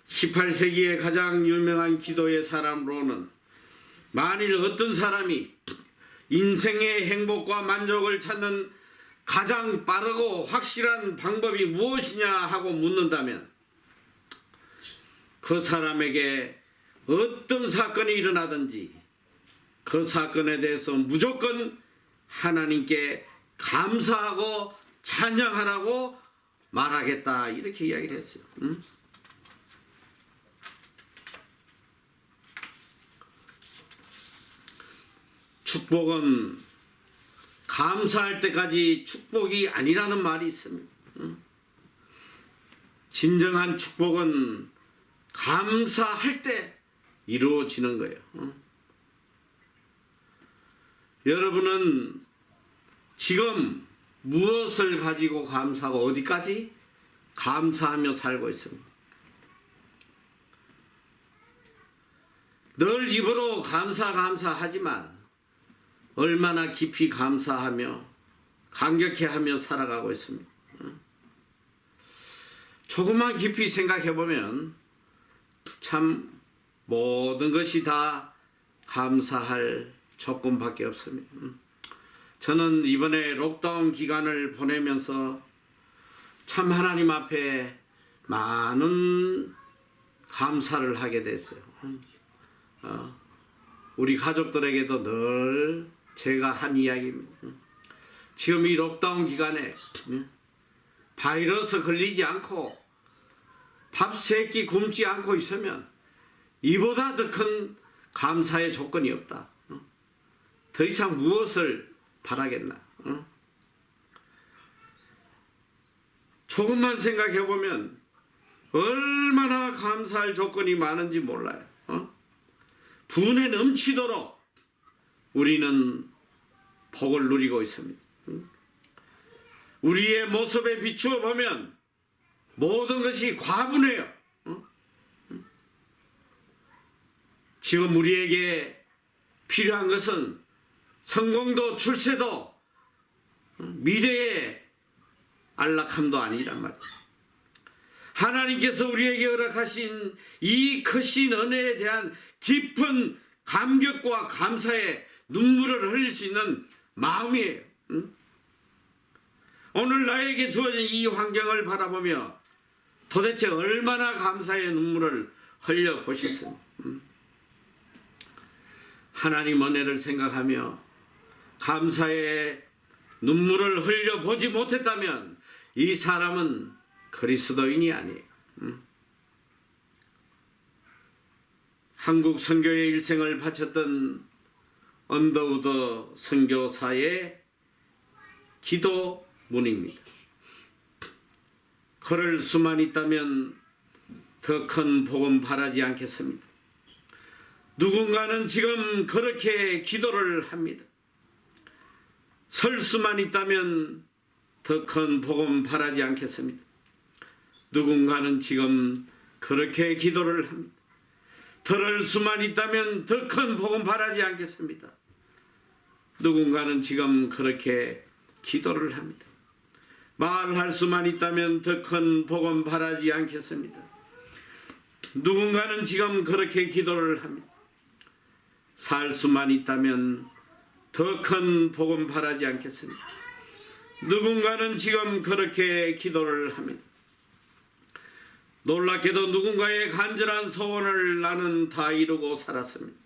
18세기의 가장 유명한 기도의 사람으로는 만일 어떤 사람이 인생의 행복과 만족을 찾는 가장 빠르고 확실한 방법이 무엇이냐 하고 묻는다면 그 사람에게 어떤 사건이 일어나든지 그 사건에 대해서 무조건 하나님께 감사하고 찬양하라고 말하겠다, 이렇게 이야기를 했어요. 축복은 감사할 때까지 축복이 아니라는 말이 있습니다. 진정한 축복은 감사할 때 이루어지는 거예요. 여러분은 지금 무엇을 가지고 감사하고 어디까지 감사하며 살고 있습니다. 늘 입으로 감사하지만 얼마나 깊이 감사하며 감격해하며 살아가고 있습니다. 조금만 깊이 생각해보면 참 모든 것이 다 감사할 조건밖에 없습니다. 저는 이번에 록다운 기간을 보내면서 참 하나님 앞에 많은 감사를 하게 됐어요. 우리 가족들에게도 늘 제가 한 이야기입니다. 지금 이 록다운 기간에 바이러스 걸리지 않고 밥 3끼 굶지 않고 있으면 이보다 더 큰 감사의 조건이 없다. 더 이상 무엇을 바라겠나? 조금만 생각해 보면 얼마나 감사할 조건이 많은지 몰라요. 분에 넘치도록 우리는 복을 누리고 있습니다. 우리의 모습에 비추어 보면 모든 것이 과분해요. 지금 우리에게 필요한 것은 성공도 출세도 미래의 안락함도 아니란 말이에요. 하나님께서 우리에게 허락하신 이 크신 은혜에 대한 깊은 감격과 감사의 눈물을 흘릴 수 있는 마음이에요. 오늘 나에게 주어진 이 환경을 바라보며 도대체 얼마나 감사의 눈물을 흘려 보셨습니까? 하나님 은혜를 생각하며 감사의 눈물을 흘려 보지 못했다면 이 사람은 그리스도인이 아니에요. 한국 선교의 일생을 바쳤던 언더우드 선교사의 기도문입니다. 그럴 수만 있다면 더 큰 복음 바라지 않겠습니다. 누군가는 지금 그렇게 기도를 합니다. 설 수만 있다면 더 큰 복음 바라지 않겠습니다. 누군가는 지금 그렇게 기도를 합니다. 들을 수만 있다면 더 큰 복음 바라지 않겠습니다. 누군가는 지금 그렇게 기도를 합니다. 말할 수만 있다면 더 큰 복음 바라지 않겠습니다. 누군가는 지금 그렇게 기도를 합니다. 살 수만 있다면 더 큰 복음 바라지 않겠습니다. 누군가는 지금 그렇게 기도를 합니다. 놀랍게도 누군가의 간절한 소원을 나는 다 이루고 살았습니다.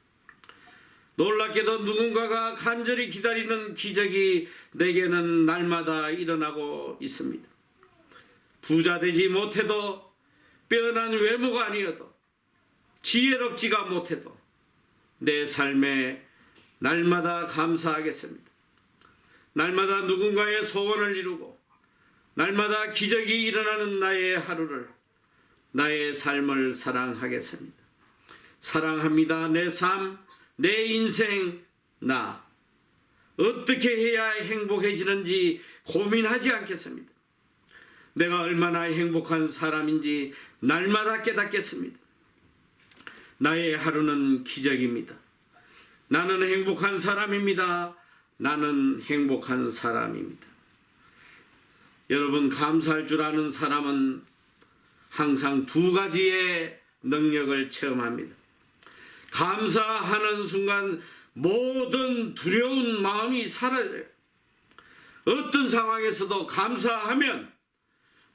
놀랍게도 누군가가 간절히 기다리는 기적이 내게는 날마다 일어나고 있습니다. 부자 되지 못해도, 빼어난 외모가 아니어도, 지혜롭지가 못해도 내 삶에 날마다 감사하겠습니다. 날마다 누군가의 소원을 이루고 날마다 기적이 일어나는 나의 하루를, 나의 삶을 사랑하겠습니다. 사랑합니다. 내 삶, 내 인생, 나 어떻게 해야 행복해지는지 고민하지 않겠습니다. 내가 얼마나 행복한 사람인지 날마다 깨닫겠습니다. 나의 하루는 기적입니다. 나는 행복한 사람입니다. 나는 행복한 사람입니다. 여러분, 감사할 줄 아는 사람은 항상 두 가지의 능력을 체험합니다. 감사하는 순간 모든 두려운 마음이 사라져요. 어떤 상황에서도 감사하면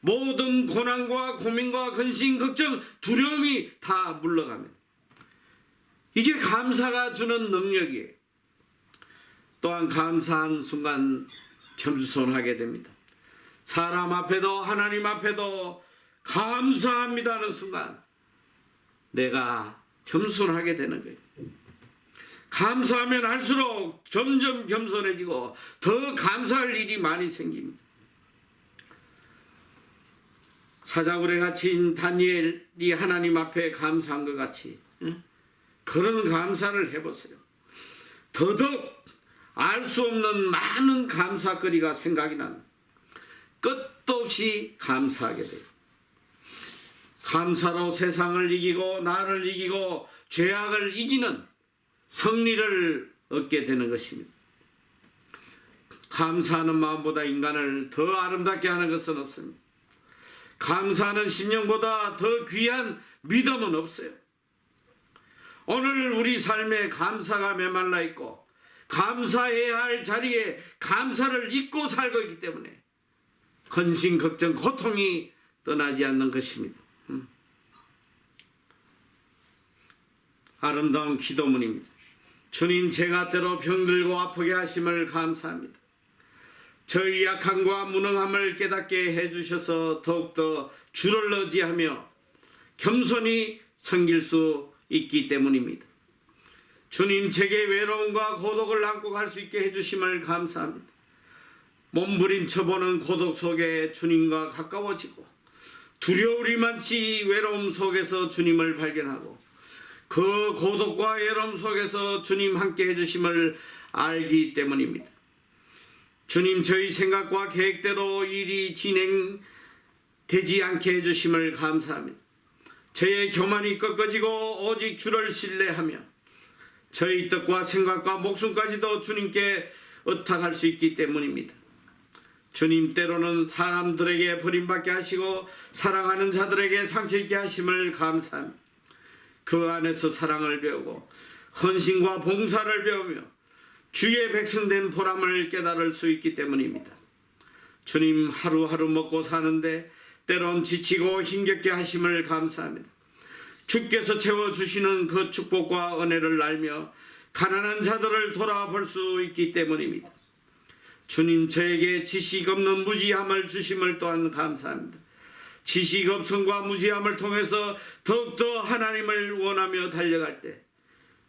모든 고난과 고민과 근심, 걱정, 두려움이 다 물러갑니다. 이게 감사가 주는 능력이에요. 또한 감사한 순간 겸손하게 됩니다. 사람 앞에도 하나님 앞에도 감사합니다 하는 순간 내가 겸손하게 되는 거예요. 감사하면 할수록 점점 겸손해지고 더 감사할 일이 많이 생깁니다. 사자굴에 갇힌 다니엘이 하나님 앞에 감사한 것 같이 그런 감사를 해보세요. 더더욱 알 수 없는 많은 감사거리가 생각이 납니다. 끝도 없이 감사하게 돼요. 감사로 세상을 이기고 나를 이기고 죄악을 이기는 승리를 얻게 되는 것입니다. 감사하는 마음보다 인간을 더 아름답게 하는 것은 없습니다. 감사하는 심령보다 더 귀한 믿음은 없어요. 오늘 우리 삶에 감사가 메말라 있고 감사해야 할 자리에 감사를 잊고 살고 있기 때문에 근심, 걱정, 고통이 떠나지 않는 것입니다. 아름다운 기도문입니다. 주님, 제가 때로 병들고 아프게 하심을 감사합니다. 저희 약함과 무능함을 깨닫게 해주셔서 더욱더 주를 의지하며 겸손히 섬길 수 있기 때문입니다. 주님, 제게 외로움과 고독을 안고 갈 수 있게 해주심을 감사합니다. 몸부림쳐보는 고독 속에 주님과 가까워지고 두려움이 많지 외로움 속에서 주님을 발견하고 그 고독과 외로움 속에서 주님 함께 해주심을 알기 때문입니다. 주님, 저희 생각과 계획대로 일이 진행되지 않게 해주심을 감사합니다. 저의 교만이 꺾어지고 오직 주를 신뢰하며 저희 뜻과 생각과 목숨까지도 주님께 의탁할 수 있기 때문입니다. 주님, 때로는 사람들에게 버림받게 하시고 사랑하는 자들에게 상처 있게 하심을 감사합니다. 그 안에서 사랑을 배우고 헌신과 봉사를 배우며 주의 백성된 보람을 깨달을 수 있기 때문입니다. 주님, 하루하루 먹고 사는데 때론 지치고 힘겹게 하심을 감사합니다. 주께서 채워주시는 그 축복과 은혜를 알며 가난한 자들을 돌아볼 수 있기 때문입니다. 주님, 저에게 지식 없는 무지함을 주심을 또한 감사합니다. 지식 없음과 무지함을 통해서 더욱더 하나님을 원하며 달려갈 때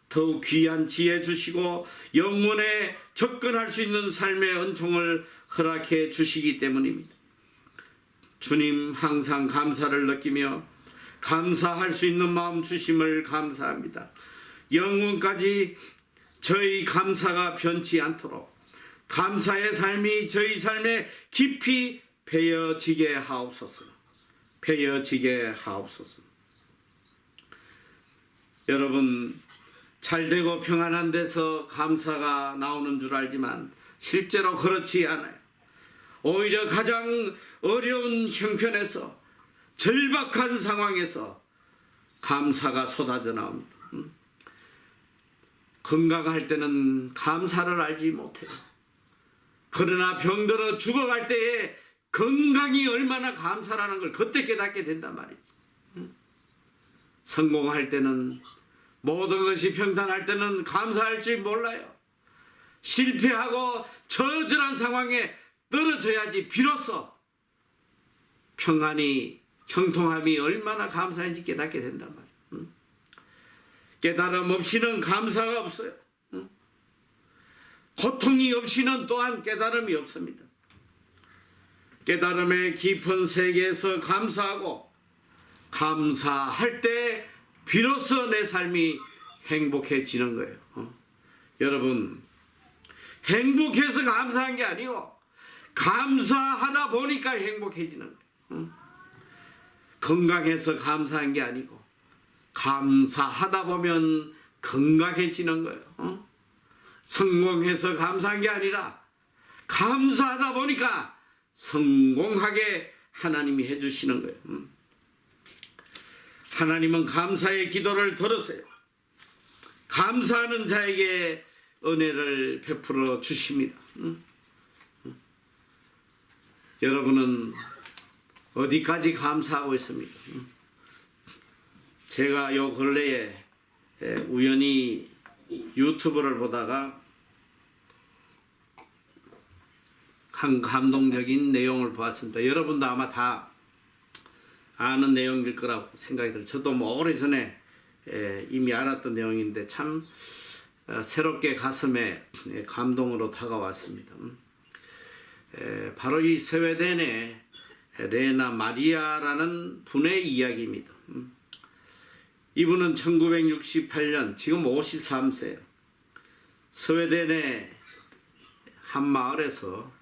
더욱 귀한 지혜 주시고 영혼에 접근할 수 있는 삶의 은총을 허락해 주시기 때문입니다. 주님, 항상 감사를 느끼며 감사할 수 있는 마음 주심을 감사합니다. 영혼까지 저희 감사가 변치 않도록 감사의 삶이 저희 삶에 깊이 배어지게 하옵소서. 배어지게 하옵소서. 여러분, 잘되고 평안한 데서 감사가 나오는 줄 알지만 실제로 그렇지 않아요. 오히려 가장 어려운 형편에서 절박한 상황에서 감사가 쏟아져 나옵니다. 건강할 때는 감사를 알지 못해요. 그러나 병들어 죽어갈 때에 건강이 얼마나 감사라는 걸 그때 깨닫게 된단 말이지. 성공할 때는 모든 것이 평탄할 때는 감사할지 몰라요. 실패하고 저절한 상황에 떨어져야지 비로소 평안이 형통함이 얼마나 감사한지 깨닫게 된단 말이에요. 깨달음 없이는 감사가 없어요. 고통이 없이는 또한 깨달음이 없습니다. 깨달음의 깊은 세계에서 감사하고 감사할 때 비로소 내 삶이 행복해지는 거예요. 여러분, 행복해서 감사한 게 아니고 감사하다 보니까 행복해지는 거예요. 건강해서 감사한 게 아니고 감사하다 보면 건강해지는 거예요. 성공해서 감사한 게 아니라 감사하다 보니까 성공하게 하나님이 해주시는 거예요. 하나님은 감사의 기도를 들으세요. 감사하는 자에게 은혜를 베풀어 주십니다. 여러분은 어디까지 감사하고 있습니까? 제가 요 근래에 우연히 유튜브를 보다가 한 감동적인 내용을 보았습니다. 여러분도 아마 다 아는 내용일 거라고 생각이 들어요. 저도 뭐 오래전에 이미 알았던 내용인데 참 새롭게 가슴에 감동으로 다가왔습니다. 바로 이 스웨덴의 레나 마리아라는 분의 이야기입니다. 이분은 1968년 지금 53세예요. 스웨덴의 한 마을에서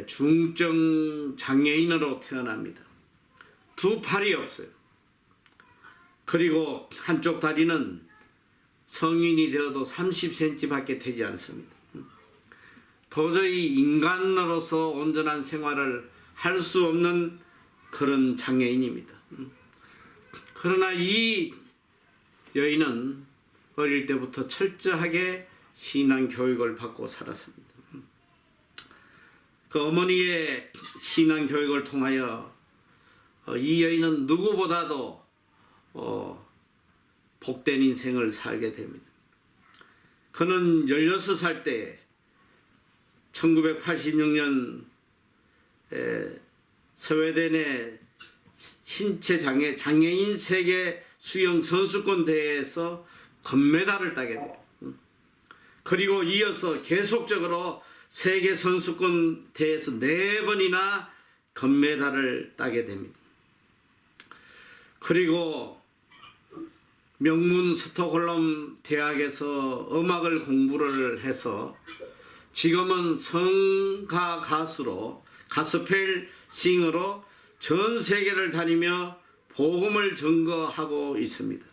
중증 장애인으로 태어납니다. 두 팔이 없어요. 그리고 한쪽 다리는 성인이 되어도 30cm 밖에 되지 않습니다. 도저히 인간으로서 온전한 생활을 할 수 없는 그런 장애인입니다. 그러나 이 여인은 어릴 때부터 철저하게 신앙 교육을 받고 살았습니다. 그 어머니의 신앙 교육을 통하여 이 여인은 누구보다도 복된 인생을 살게 됩니다. 그는 16살 때 1986년 스웨덴의 신체 장애인 세계 수영 선수권 대회에서 금메달을 따게 돼요. 그리고 이어서 계속적으로 세계 선수권 대회에서 4번이나 금메달을 따게 됩니다. 그리고 명문 스톡홀름 대학에서 음악을 공부를 해서 지금은 성가 가수로 가스펠 싱어로 전 세계를 다니며 복음을 증거하고 있습니다.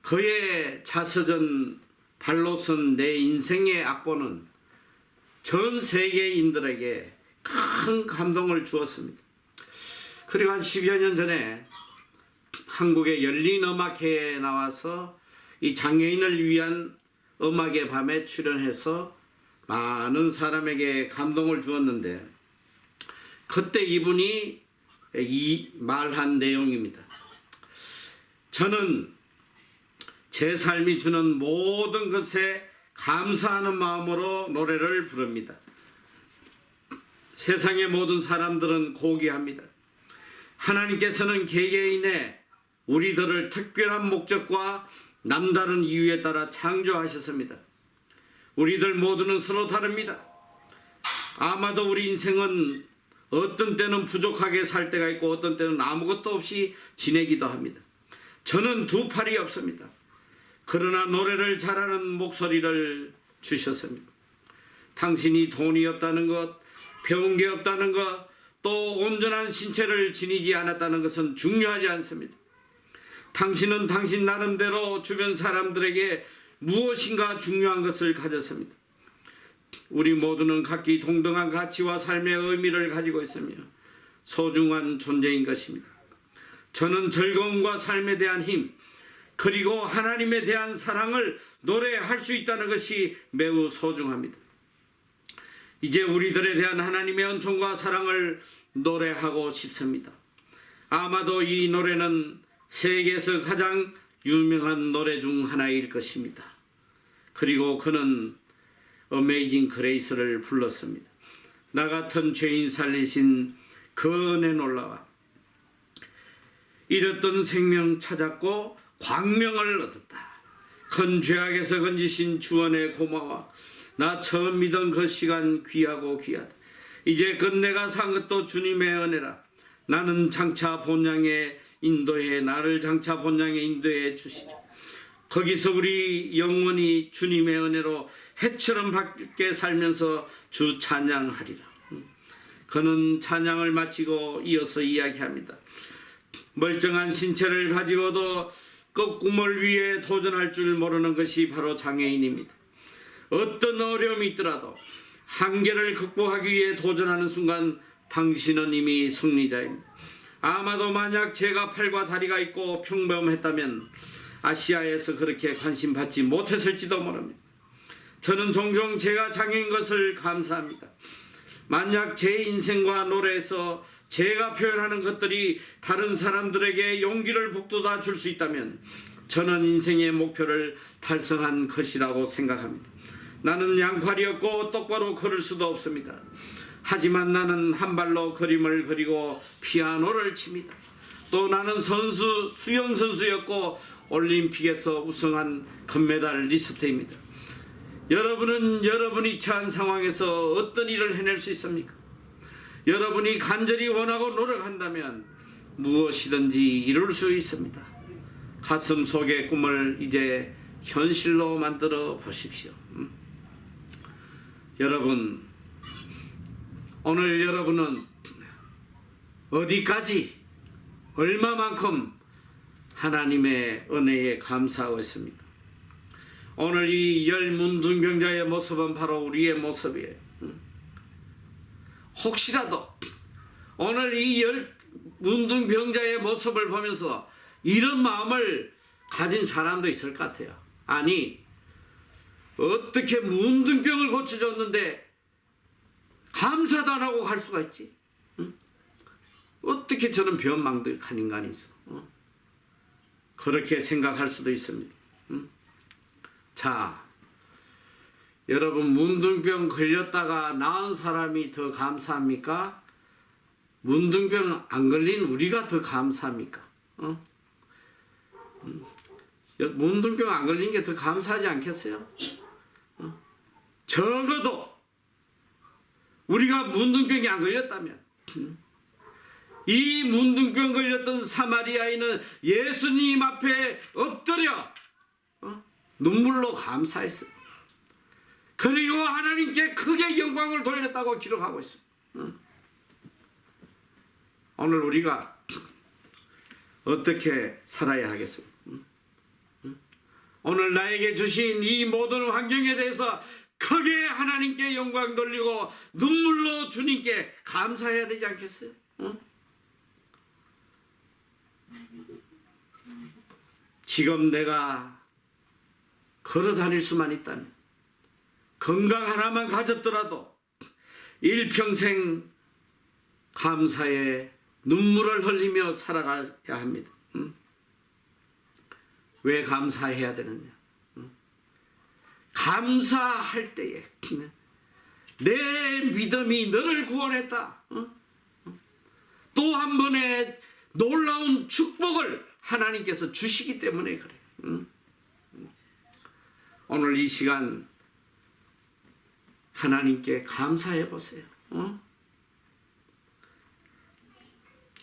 그의 자서전 발로선 내 인생의 악보는 전 세계인들에게 큰 감동을 주었습니다. 그리고 한 10여 년 전에 한국의 열린 음악회에 나와서 이 장애인을 위한 음악의 밤에 출연해서 많은 사람에게 감동을 주었는데 그때 이분이 이 말한 내용입니다. 저는 제 삶이 주는 모든 것에 감사하는 마음으로 노래를 부릅니다. 세상의 모든 사람들은 고귀합니다. 하나님께서는 개개인의 우리들을 특별한 목적과 남다른 이유에 따라 창조하셨습니다. 우리들 모두는 서로 다릅니다. 아마도 우리 인생은 어떤 때는 부족하게 살 때가 있고 어떤 때는 아무것도 없이 지내기도 합니다. 저는 두 팔이 없습니다. 그러나 노래를 잘하는 목소리를 주셨습니다. 당신이 돈이 없다는 것, 배운 게 없다는 것, 또 온전한 신체를 지니지 않았다는 것은 중요하지 않습니다. 당신은 당신 나름대로 주변 사람들에게 무엇인가 중요한 것을 가졌습니다. 우리 모두는 각기 동등한 가치와 삶의 의미를 가지고 있으며 소중한 존재인 것입니다. 저는 즐거움과 삶에 대한 힘, 그리고 하나님에 대한 사랑을 노래할 수 있다는 것이 매우 소중합니다. 이제 우리들에 대한 하나님의 은총과 사랑을 노래하고 싶습니다. 아마도 이 노래는 세계에서 가장 유명한 노래 중 하나일 것입니다. 그리고 그는 어메이징 그레이스를 불렀습니다. 나 같은 죄인 살리신 그 은혜 놀라와 잃었던 생명 찾았고 광명을 얻었다. 큰 죄악에서 건지신 주원의 고마워. 나 처음 믿은 그 시간 귀하고 귀하다. 이제 끝내가 산 것도 주님의 은혜라. 나는 장차 본향에 인도해 나를 장차 본향에 인도해 주시라. 거기서 우리 영원히 주님의 은혜로 해처럼 밝게 살면서 주 찬양하리라. 그는 찬양을 마치고 이어서 이야기합니다. 멀쩡한 신체를 가지고도 그 꿈을 위해 도전할 줄 모르는 것이 바로 장애인입니다. 어떤 어려움이 있더라도 한계를 극복하기 위해 도전하는 순간 당신은 이미 승리자입니다. 아마도 만약 제가 팔과 다리가 있고 평범했다면 아시아에서 그렇게 관심받지 못했을지도 모릅니다. 저는 종종 제가 장애인 것을 감사합니다. 만약 제 인생과 노래에서 제가 표현하는 것들이 다른 사람들에게 용기를 북돋아 줄 수 있다면 저는 인생의 목표를 달성한 것이라고 생각합니다. 나는 양팔이었고 똑바로 걸을 수도 없습니다. 하지만 나는 한 발로 그림을 그리고 피아노를 칩니다. 또 나는 수영 선수였고 올림픽에서 우승한 금메달리스트입니다. 여러분은 여러분이 처한 상황에서 어떤 일을 해낼 수 있습니까? 여러분이 간절히 원하고 노력한다면 무엇이든지 이룰 수 있습니다. 가슴 속의 꿈을 이제 현실로 만들어 보십시오. 여러분, 오늘 여러분은 어디까지 얼마만큼 하나님의 은혜에 감사하고 있습니까? 오늘 이 열 문둥병자의 모습은 바로 우리의 모습이에요. 혹시라도 오늘 이 열 문둥병자의 모습을 보면서 이런 마음을 가진 사람도 있을 것 같아요. 아니, 어떻게 문둥병을 고쳐줬는데 감사도 안 하고 갈 수가 있지? 어떻게 저는 변망득한 인간이 있어? 그렇게 생각할 수도 있습니다. 자, 여러분, 문둥병 걸렸다가 나은 사람이 더 감사합니까? 문둥병 안 걸린 우리가 더 감사합니까? 문둥병 안 걸린 게 더 감사하지 않겠어요? 적어도 우리가 문둥병이 안 걸렸다면 이 문둥병 걸렸던 사마리아인은 예수님 앞에 엎드려 눈물로 감사했어요. 그리고 하나님께 크게 영광을 돌렸다고 기록하고 있어요. 오늘 우리가 어떻게 살아야 하겠어요? 오늘 나에게 주신 이 모든 환경에 대해서 크게 하나님께 영광 돌리고 눈물로 주님께 감사해야 되지 않겠어요? 지금 내가 걸어 다닐 수만 있다면, 건강 하나만 가졌더라도 일평생 감사의 눈물을 흘리며 살아가야 합니다. 왜 감사해야 되느냐? 감사할 때에 내 믿음이 너를 구원했다. 또 한 번의 놀라운 축복을 하나님께서 주시기 때문에 그래. 오늘 이 시간 하나님께 감사해 보세요.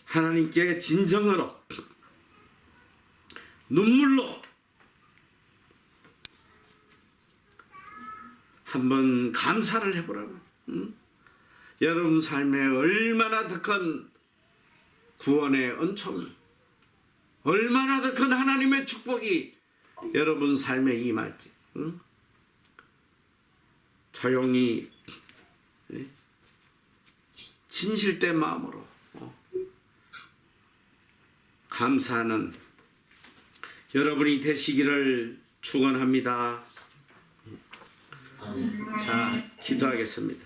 하나님께 진정으로 눈물로 한번 감사를 해보라고. 여러분 삶에 얼마나 더 큰 구원의 은총이, 얼마나 더 큰 하나님의 축복이 여러분 삶에 임할지 조용히 진실된 마음으로 감사하는 여러분이 되시기를 축원합니다. 자, 기도하겠습니다.